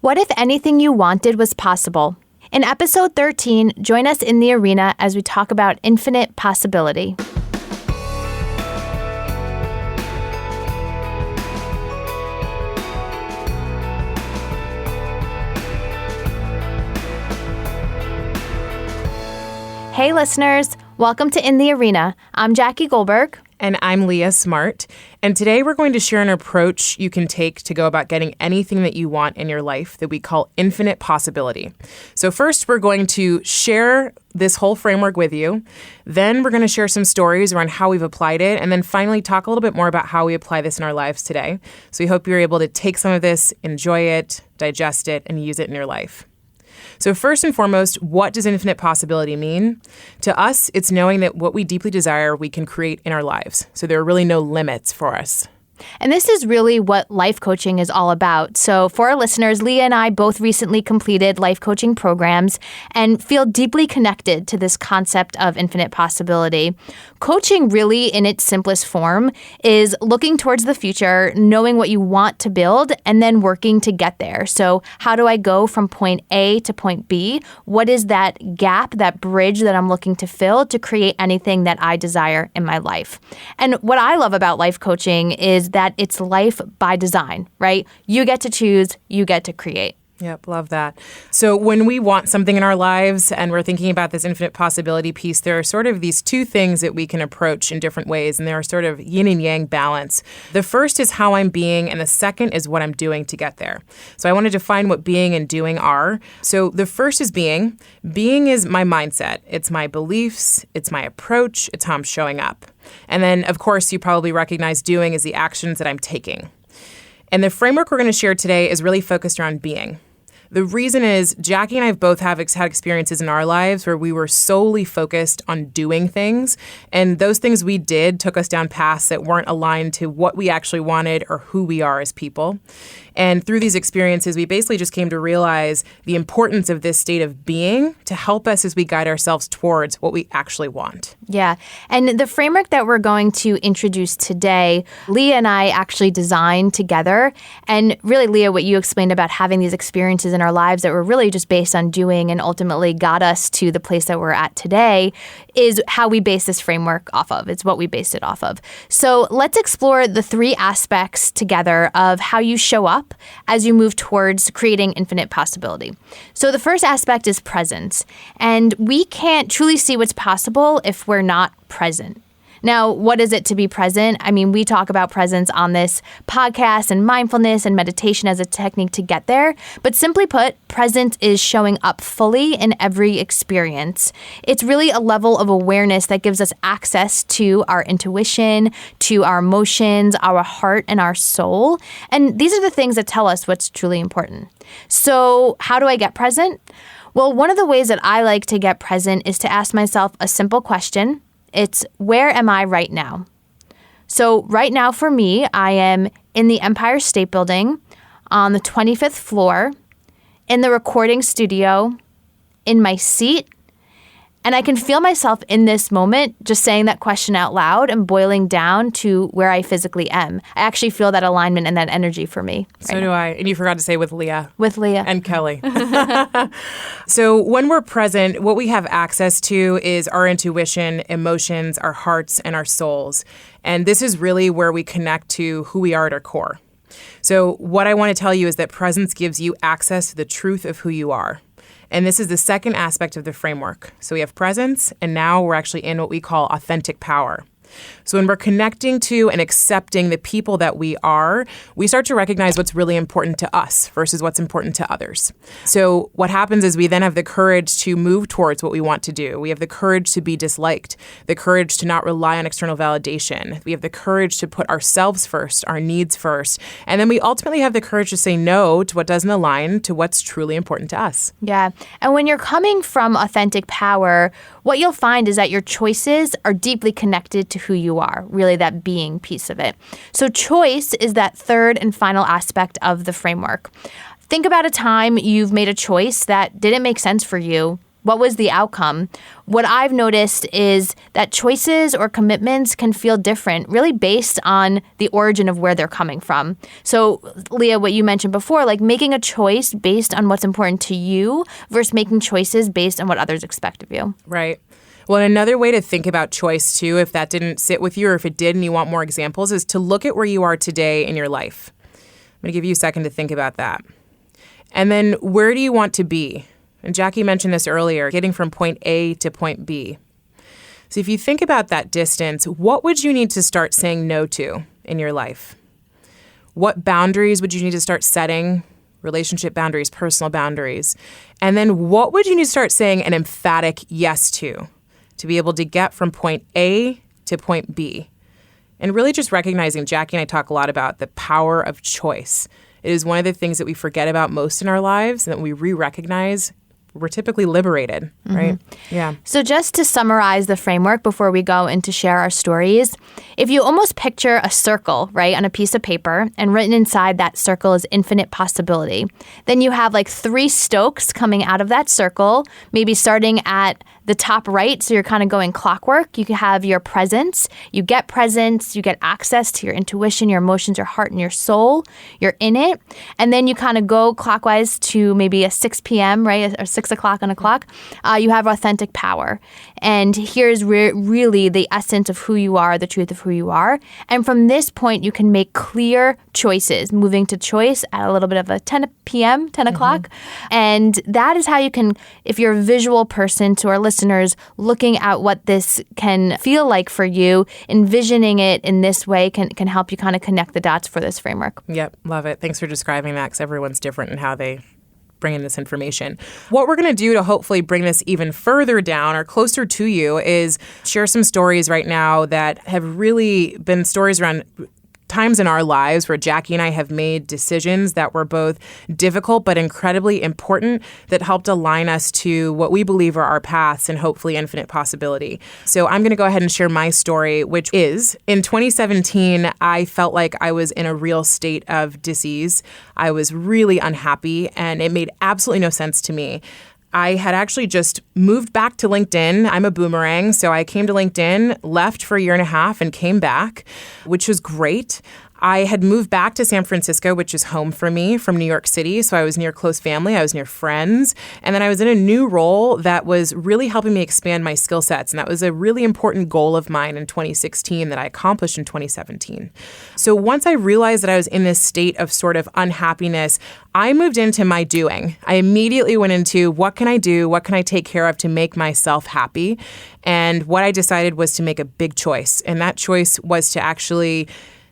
What if anything you wanted was possible? In episode 13, join us in the arena as we talk about infinite possibility. Hey listeners, welcome to In the Arena. I'm Jackie Goldberg. And I'm Leah Smart. And today we're going to share an approach you can take to go about getting anything that you want in your life that we call infinite possibility. So first, we're going to share this whole framework with you. Then we're going to share some stories around how we've applied it. And then finally, talk a little bit more about how we apply this in our lives today. So we hope you're able to take some of this, enjoy it, digest it, and use it in your life. So first and foremost, what does infinite possibility mean? To us, it's knowing that what we deeply desire, we can create in our lives. So there are really no limits for us. And this is really what life coaching is all about. So for our listeners, Leah and I both recently completed life coaching programs and feel deeply connected to this concept of infinite possibility. Coaching really, in its simplest form, is looking towards the future, knowing what you want to build, and then working to get there. So how do I go from point A to point B? What is that gap, that bridge that I'm looking to fill to create anything that I desire in my life? And what I love about life coaching is that it's life by design, right? You get to choose, you get to create. Yep, love that. So when we want something in our lives and we're thinking about this infinite possibility piece, there are sort of these two things that we can approach in different ways, and they're sort of yin and yang balance. The first is how I'm being, and the second is what I'm doing to get there. So I want to define what being and doing are. So the first is being. Being is my mindset. It's my beliefs. It's my approach. It's how I'm showing up. And then, of course, you probably recognize doing as the actions that I'm taking. And the framework we're going to share today is really focused around being. The reason is Jackie and I both have had experiences in our lives where we were solely focused on doing things. And those things we did took us down paths that weren't aligned to what we actually wanted or who we are as people. And through these experiences, we basically just came to realize the importance of this state of being to help us as we guide ourselves towards what we actually want. Yeah. And the framework that we're going to introduce today, Leah and I actually designed together. And really, Leah, what you explained about having these experiences in our lives that were really just based on doing and ultimately got us to the place that we're at today is how we base this framework off of. It's what we based it off of. So let's explore the three aspects together of how you show up as you move towards creating infinite possibility. So the first aspect is presence. And we can't truly see what's possible if we're not present. Now, what is it to be present? I mean, we talk about presence on this podcast and mindfulness and meditation as a technique to get there. But simply put, presence is showing up fully in every experience. It's really a level of awareness that gives us access to our intuition, to our emotions, our heart, and our soul. And these are the things that tell us what's truly important. So how do I get present? Well, one of the ways that I like to get present is to ask myself a simple question. It's, where am I right now? So right now for me, I am in the Empire State Building on the 25th floor, in the recording studio, in my seat, and I can feel myself in this moment just saying that question out loud and boiling down to where I physically am. I actually feel that alignment and that energy for me. So do I. And you forgot to say with Leah. With Leah. And Kelly. So when we're present, what we have access to is our intuition, emotions, our hearts, and our souls. And this is really where we connect to who we are at our core. So what I want to tell you is that presence gives you access to the truth of who you are. And this is the second aspect of the framework. So we have presence, and now we're actually in what we call authentic power. So when we're connecting to and accepting the people that we are, we start to recognize what's really important to us versus what's important to others. So what happens is we then have the courage to move towards what we want to do. We have the courage to be disliked, the courage to not rely on external validation. We have the courage to put ourselves first, our needs first. And then we ultimately have the courage to say no to what doesn't align to what's truly important to us. Yeah. And when you're coming from authentic power, what you'll find is that your choices are deeply connected to who you are, really that being piece of it. So choice is that third and final aspect of the framework. Think about a time you've made a choice that didn't make sense for you, What was the outcome? What I've noticed is that choices or commitments can feel different, really based on the origin of where they're coming from. So, Leah, what you mentioned before, like making a choice based on what's important to you versus making choices based on what others expect of you. Right. Well, and another way to think about choice, too, if that didn't sit with you or if it did and you want more examples, is to look at where you are today in your life. I'm going to give you a second to think about that. And then where do you want to be? And Jackie mentioned this earlier, getting from point A to point B. So if you think about that distance, what would you need to start saying no to in your life? What boundaries would you need to start setting? Relationship boundaries, personal boundaries. And then what would you need to start saying an emphatic yes to be able to get from point A to point B? And really just recognizing, Jackie and I talk a lot about the power of choice. It is one of the things that we forget about most in our lives, and that we re-recognize, we're typically liberated, right? Yeah. So just to summarize the framework before we go into share our stories, if you almost picture a circle, right, on a piece of paper, and written inside that circle is infinite possibility, then you have like 3 stokes coming out of that circle, maybe starting at the top right, so you're kind of going clockwork. You can have your presence. You get presence. You get access to your intuition, your emotions, your heart, and your soul. You're in it. And then you kind of go clockwise to maybe a 6 p.m., right, or 6 o'clock on a clock. You have authentic power. And here's really the essence of who you are, the truth of who you are. And from this point, you can make clear choices, moving to choice at a little bit of a 10 p.m., 10 o'clock. And that is how you can, if you're a visual person, to our listeners, looking at what this can feel like for you, envisioning it in this way can help you kind of connect the dots for this framework. Yep, love it. Thanks for describing that, because everyone's different in how they bring in this information. What we're going to do to hopefully bring this even further down or closer to you is share some stories right now that have really been stories around times in our lives where Jackie and I have made decisions that were both difficult but incredibly important, that helped align us to what we believe are our paths and hopefully infinite possibility. So I'm going to go ahead and share my story, which is in 2017, I felt like I was in a real state of dis-ease. I was really unhappy, and it made absolutely no sense to me. I had actually just moved back to LinkedIn. I'm a boomerang, so I came to LinkedIn, left for a year and a half, and came back, which was great. I had moved back to San Francisco, which is home for me, from New York City. So I was near close family. I was near friends. And then I was in a new role that was really helping me expand my skill sets. And that was a really important goal of mine in 2016 that I accomplished in 2017. So once I realized that I was in this state of sort of unhappiness, I moved into my doing. I immediately went into what can I do? What can I take care of to make myself happy? And what I decided was to make a big choice. And that choice was to actually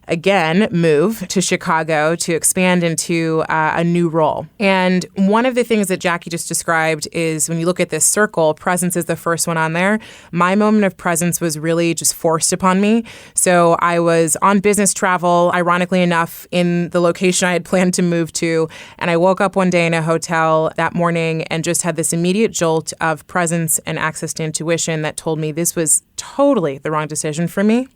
again, move to Chicago to expand into a new role. And one of the things that Jackie just described is when you look at this circle, presence is the first one on there. My moment of presence was really just forced upon me. So I was on business travel, ironically enough, in the location I had planned to move to. And I woke up one day in a hotel that morning and just had this immediate jolt of presence and access to intuition that told me this was totally the wrong decision for me.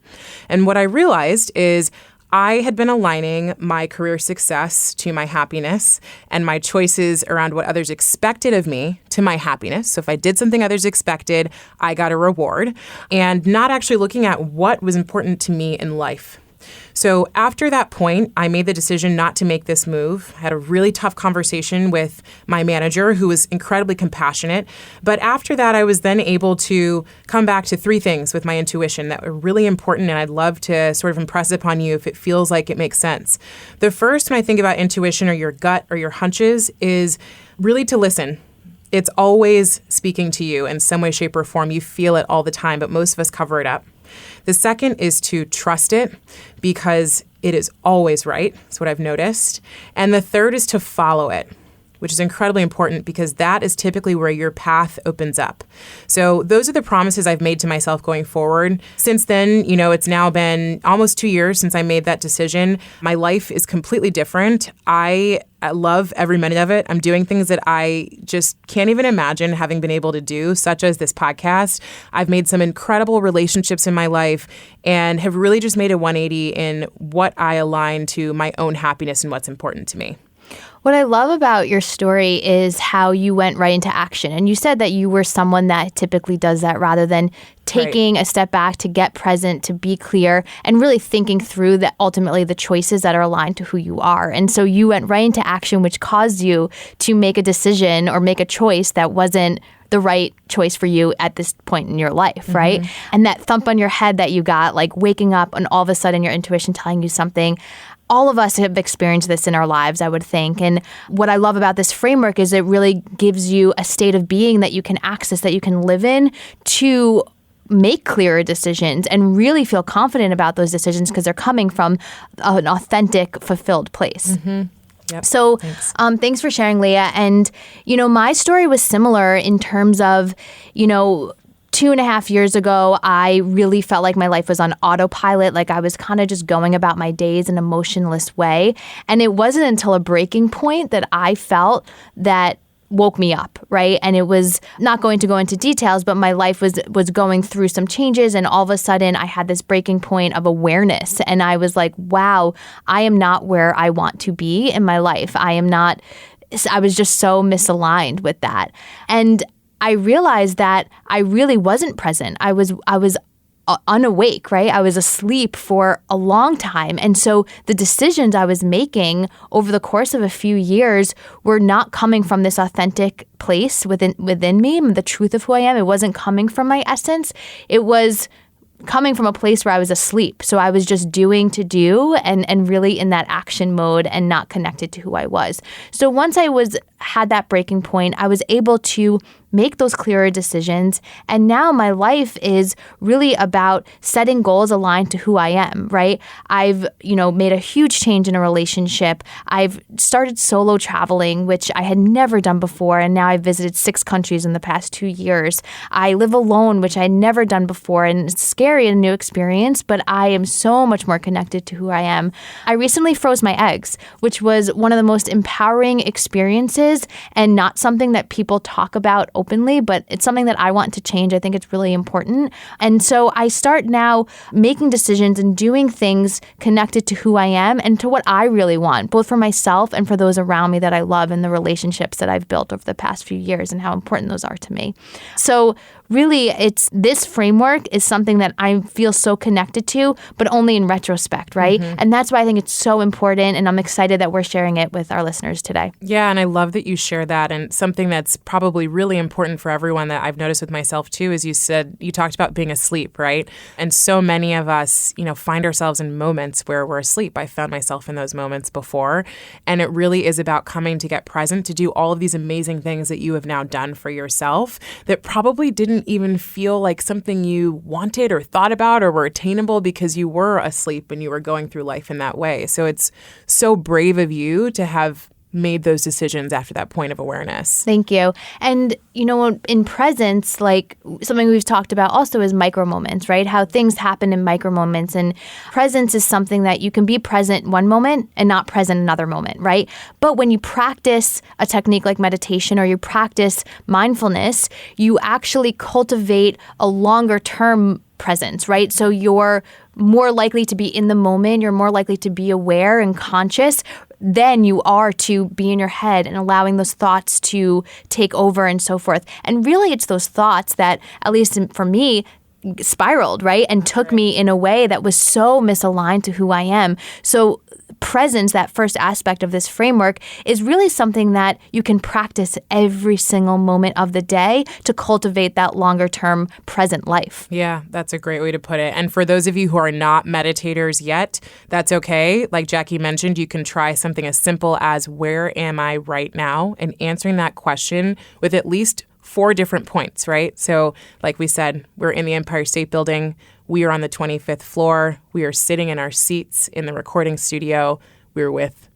And what I realized is I had been aligning my career success to my happiness and my choices around what others expected of me to my happiness. So if I did something others expected, I got a reward, and not actually looking at what was important to me in life. So after that point, I made the decision not to make this move. I had a really tough conversation with my manager, who was incredibly compassionate. But after that, I was then able to come back to 3 things with my intuition that were really important, and I'd love to sort of impress upon you if it feels like it makes sense. The first, when I think about intuition or your gut or your hunches, is really to listen. It's always speaking to you in some way, shape, or form. You feel it all the time, but most of us cover it up. The second is to trust it because it is always right. That's what I've noticed. And the third is to follow it, which is incredibly important because that is typically where your path opens up. So those are the promises I've made to myself going forward. Since then, it's now been almost 2 years since I made that decision. My life is completely different. I love every minute of it. I'm doing things that I just can't even imagine having been able to do, such as this podcast. I've made some incredible relationships in my life and have really just made a 180 in what I align to my own happiness and what's important to me. What I love about your story is how you went right into action. And you said that you were someone that typically does that rather than taking a step back to get present, to be clear, and really thinking through that ultimately the choices that are aligned to who you are. And so you went right into action, which caused you to make a decision or make a choice that wasn't the right choice for you at this point in your life, right? And that thump on your head that you got, like waking up and all of a sudden your intuition telling you something. All of us have experienced this in our lives, I would think. And what I love about this framework is it really gives you a state of being that you can access, that you can live in to make clearer decisions and really feel confident about those decisions because they're coming from an authentic, fulfilled place. Yep. So thanks for sharing, Leah. And, my story was similar in terms of, 2.5 years ago, I really felt like my life was on autopilot. Like I was kind of just going about my days in a motionless way. And it wasn't until a breaking point that I felt that woke me up, right? And it was not going to go into details, but my life was going through some changes. And all of a sudden I had this breaking point of awareness. And I was like, wow, I am not where I want to be in my life. I was just so misaligned with that. And I realized that I really wasn't present. I was unawake, right? I was asleep for a long time. And so the decisions I was making over the course of a few years were not coming from this authentic place within me, the truth of who I am. It wasn't coming from my essence. It was coming from a place where I was asleep. So I was just doing to do and really in that action mode and not connected to who I was. So once I had that breaking point, I was able to make those clearer decisions. And now my life is really about setting goals aligned to who I am, right? I've, made a huge change in a relationship. I've started solo traveling, which I had never done before. And now I've visited 6 countries in the past 2 years. I live alone, which I had never done before. And it's scary and a new experience, but I am so much more connected to who I am. I recently froze my eggs, which was one of the most empowering experiences and not something that people talk about openly, but it's something that I want to change. I think it's really important. And so I start now making decisions and doing things connected to who I am and to what I really want, both for myself and for those around me that I love and the relationships that I've built over the past few years and how important those are to me. So really, this framework is something that I feel so connected to, but only in retrospect, right? And that's why I think it's so important, and I'm excited that we're sharing it with our listeners today. Yeah, and I love that you share that. And something that's probably really important for everyone that I've noticed with myself too is you talked about being asleep, right? And so many of us, find ourselves in moments where we're asleep. I found myself in those moments before. And it really is about coming to get present, to do all of these amazing things that you have now done for yourself that probably didn't even feel like something you wanted or thought about or were attainable because you were asleep when you were going through life in that way. So it's so brave of you to have made those decisions after that point of awareness. Thank you. And, in presence, like something we've talked about also is micro moments, right? How things happen in micro moments. And presence is something that you can be present one moment and not present another moment, right? But when you practice a technique like meditation or you practice mindfulness, you actually cultivate a longer term presence, right? So you're more likely to be in the moment. You're more likely to be aware and conscious than you are to be in your head and allowing those thoughts to take over and so forth. And really, it's those thoughts that, at least for me, spiraled, right? And took me in a way that was so misaligned to who I am. So presence, that first aspect of this framework, is really something that you can practice every single moment of the day to cultivate that longer term present life. Yeah, that's a great way to put it. And for those of you who are not meditators yet, that's okay. Like Jackie mentioned, you can try something as simple as, where am I right now? And answering that question with at least 4 different points, right? So like we said, we're in the Empire State Building. We are on the 25th floor. We are sitting in our seats in the recording studio. We're with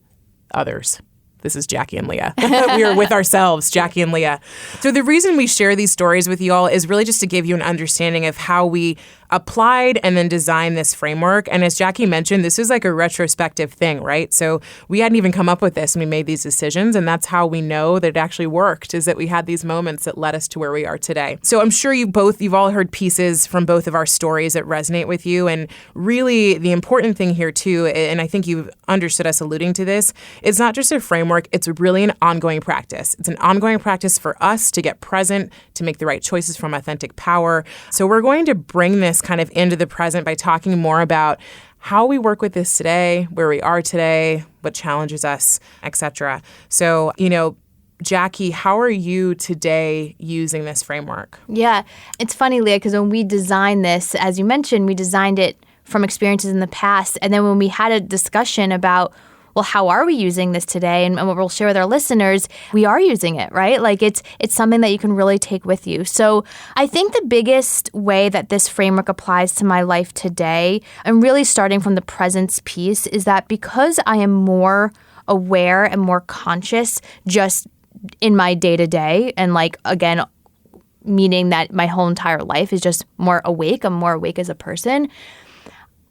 others. This is Jackie and Leah. We are with ourselves, Jackie and Leah. So the reason we share these stories with you all is really just to give you an understanding of how we applied and then designed this framework. And as Jackie mentioned, this is like a retrospective thing, right? So we hadn't even come up with this when we made these decisions. And that's how we know that it actually worked, is that we had these moments that led us to where we are today. So I'm sure you've all heard pieces from both of our stories that resonate with you. And really the important thing here too, and I think you've understood us alluding to this, it's not just a framework, it's really an ongoing practice. It's an ongoing practice for us to get present, to make the right choices from authentic power. So we're going to bring this kind of into the present by talking more about how we work with this today, where we are today, what challenges us, etc. So, Jackie, how are you today using this framework? Yeah, it's funny, Leah, because when we designed this, as you mentioned, we designed it from experiences in the past. And then when we had a discussion about, well, how are we using this today? And what we'll share with our listeners, we are using it, right? Like it's something that you can really take with you. So I think the biggest way that this framework applies to my life today, and really starting from the presence piece, is that because I am more aware and more conscious just in my day-to-day, and again, meaning that my whole entire life is just more awake. I'm more awake as a person.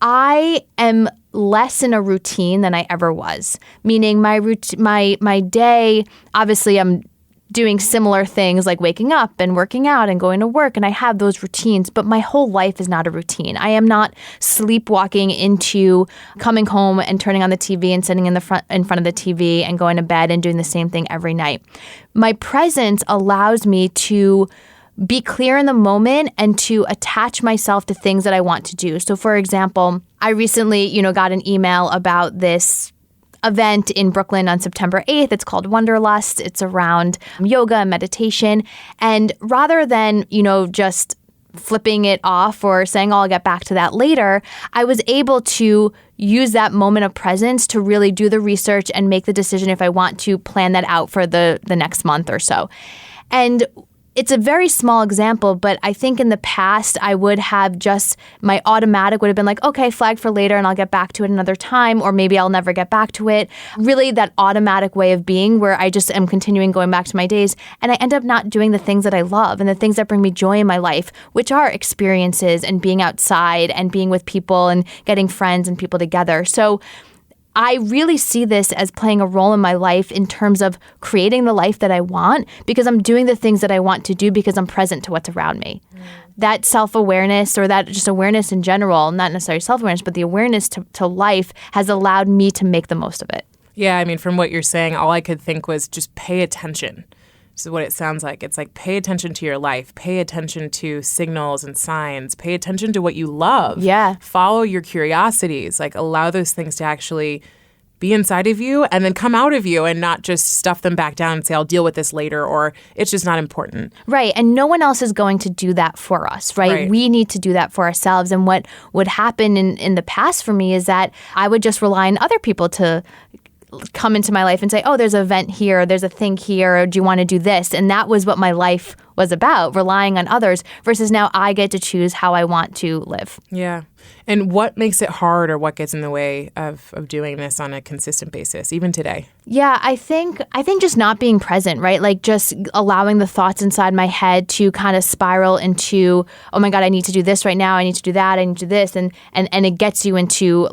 I am less in a routine than I ever was. Meaning my day, obviously I'm doing similar things like waking up and working out and going to work, and I have those routines, but my whole life is not a routine. I am not sleepwalking into coming home and turning on the TV and sitting in front of the TV and going to bed and doing the same thing every night. My presence allows me to be clear in the moment and to attach myself to things that I want to do. So for example, I recently, got an email about this event in Brooklyn on September 8th. It's called Wanderlust. It's around yoga and meditation. And rather than, just flipping it off or saying, oh, I'll get back to that later, I was able to use that moment of presence to really do the research and make the decision if I want to plan that out for the next month or so. And it's a very small example, but I think in the past I would have just, my automatic would have been like, okay, flag for later and I'll get back to it another time, or maybe I'll never get back to it. Really that automatic way of being where I just am continuing going back to my days, and I end up not doing the things that I love and the things that bring me joy in my life, which are experiences and being outside and being with people and getting friends and people together. So I really see this as playing a role in my life in terms of creating the life that I want, because I'm doing the things that I want to do because I'm present to what's around me. That self-awareness, or that just awareness in general, not necessarily self-awareness, but the awareness to life has allowed me to make the most of it. Yeah, I mean, from what you're saying, all I could think was just pay attention. This is what it sounds like. It's like pay attention to your life. Pay attention to signals and signs. Pay attention to what you love. Yeah. Follow your curiosities. Allow those things to actually be inside of you and then come out of you, and not just stuff them back down and say, I'll deal with this later, or it's just not important. Right. And no one else is going to do that for us, right? We need to do that for ourselves. And what would happen in the past for me is that I would just rely on other people to come into my life and say, oh, there's an event here, there's a thing here, or do you want to do this? And that was what my life was about, relying on others, versus now I get to choose how I want to live. Yeah. And what makes it hard, or what gets in the way of doing this on a consistent basis, even today? Yeah, I think just not being present, right? Like just allowing the thoughts inside my head to kind of spiral into, oh my God, I need to do this right now, I need to do that, I need to do this. And it gets you into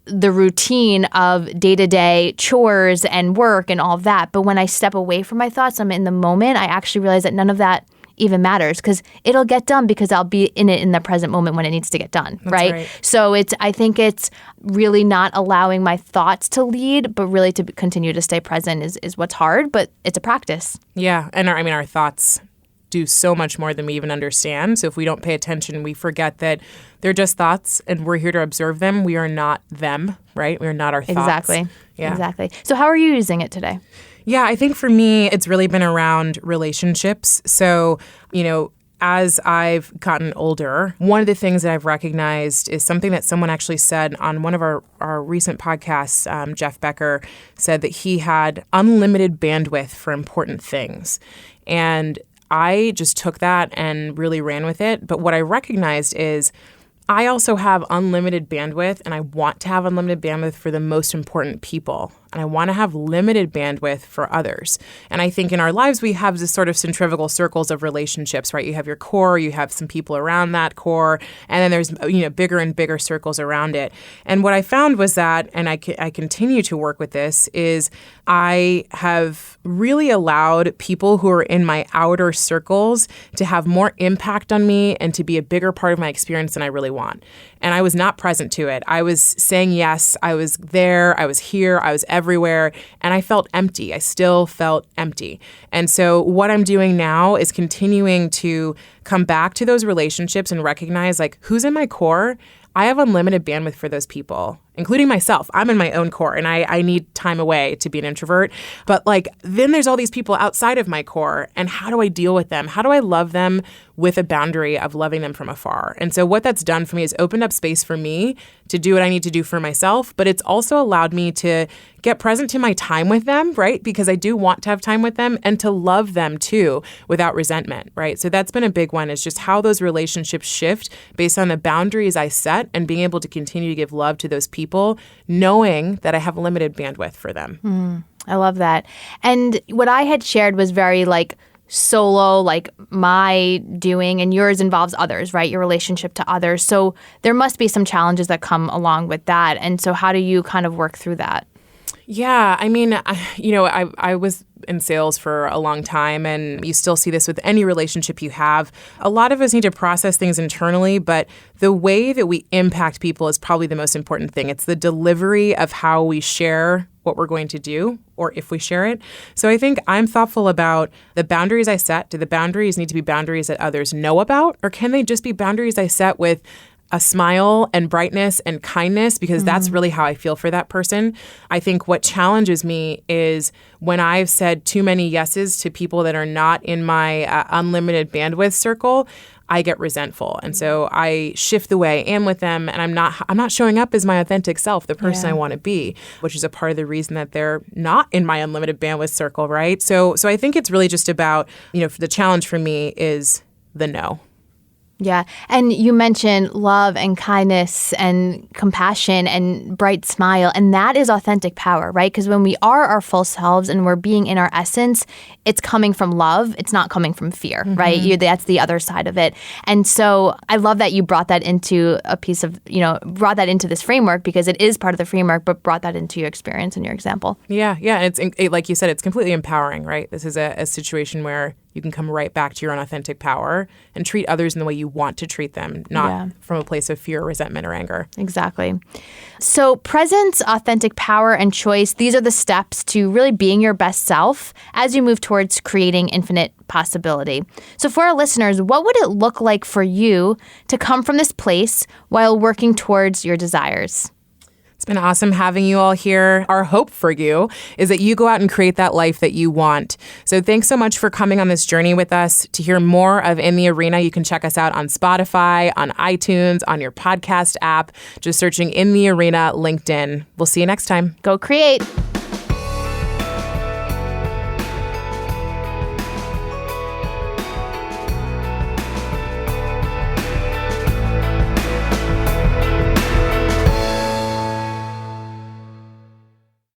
the routine of day-to-day chores and work and all of that. But when I step away from my thoughts, I'm in the moment, I actually realize that none of that even matters, because it'll get done because I'll be in it in the present moment when it needs to get done, right? So I think it's really not allowing my thoughts to lead, but really to continue to stay present is what's hard, but it's a practice. Yeah, and our thoughts do so much more than we even understand. So if we don't pay attention, we forget that they're just thoughts and we're here to observe them. We are not them, right? We are not our thoughts. Exactly. Yeah. Exactly. So how are you using it today? Yeah, I think for me, it's really been around relationships. So, as I've gotten older, one of the things that I've recognized is something that someone actually said on one of our recent podcasts. Jeff Becker said that he had unlimited bandwidth for important things. And I just took that and really ran with it. But what I recognized is I also have unlimited bandwidth, and I want to have unlimited bandwidth for the most important people. and I want to have limited bandwidth for others. And I think in our lives, we have this sort of centrifugal circles of relationships, right? You have your core, you have some people around that core, and then there's, bigger and bigger circles around it. And what I found was that, and I continue to work with this, is I have really allowed people who are in my outer circles to have more impact on me and to be a bigger part of my experience than I really want. And I was not present to it. I was saying yes, I was there, I was here, I was everywhere, and I felt empty. I still felt empty. And so what I'm doing now is continuing to come back to those relationships and recognize, like, who's in my core? I have unlimited bandwidth for those people, including myself. I'm in my own core and I need time away to be an introvert. But then there's all these people outside of my core, and how do I deal with them? How do I love them with a boundary of loving them from afar? And so what that's done for me is opened up space for me to do what I need to do for myself, but it's also allowed me to get present to my time with them, right? Because I do want to have time with them and to love them too without resentment, right? So that's been a big one, is just how those relationships shift based on the boundaries I set and being able to continue to give love to those people, knowing that I have limited bandwidth for them. I love that. And what I had shared was very solo, my doing, and yours involves others, right? Your relationship to others. So there must be some challenges that come along with that. And so how do you kind of work through that? Yeah, I mean, I was in sales for a long time, and you still see this with any relationship you have. A lot of us need to process things internally, but the way that we impact people is probably the most important thing. It's the delivery of how we share what we're going to do, or if we share it. So I think I'm thoughtful about the boundaries I set. Do the boundaries need to be boundaries that others know about, or can they just be boundaries I set with a smile and brightness and kindness, because that's really how I feel for that person? I think what challenges me is when I've said too many yeses to people that are not in my unlimited bandwidth circle, I get resentful. And so I shift the way I am with them, and I'm not showing up as my authentic self, the person I want to be, which is a part of the reason that they're not in my unlimited bandwidth circle, right? So I think it's really just about, the challenge for me is the no. Yeah. And you mentioned love and kindness and compassion and bright smile. And that is authentic power, right? Because when we are our full selves and we're being in our essence, it's coming from love. It's not coming from fear, right? That's the other side of it. And so I love that you brought that into a piece of, brought that into this framework, because it is part of the framework, but brought that into your experience and your example. Yeah. And it's like you said, it's completely empowering, right? This is a situation where you can come right back to your own authentic power and treat others in the way you want to treat them, not from a place of fear, resentment, or anger. Exactly. So presence, authentic power, and choice, these are the steps to really being your best self as you move towards creating infinite possibility. So for our listeners, what would it look like for you to come from this place while working towards your desires? It's been awesome having you all here. Our hope for you is that you go out and create that life that you want. So thanks so much for coming on this journey with us. To hear more of In the Arena, you can check us out on Spotify, on iTunes, on your podcast app, just searching In the Arena LinkedIn. We'll see you next time. Go create.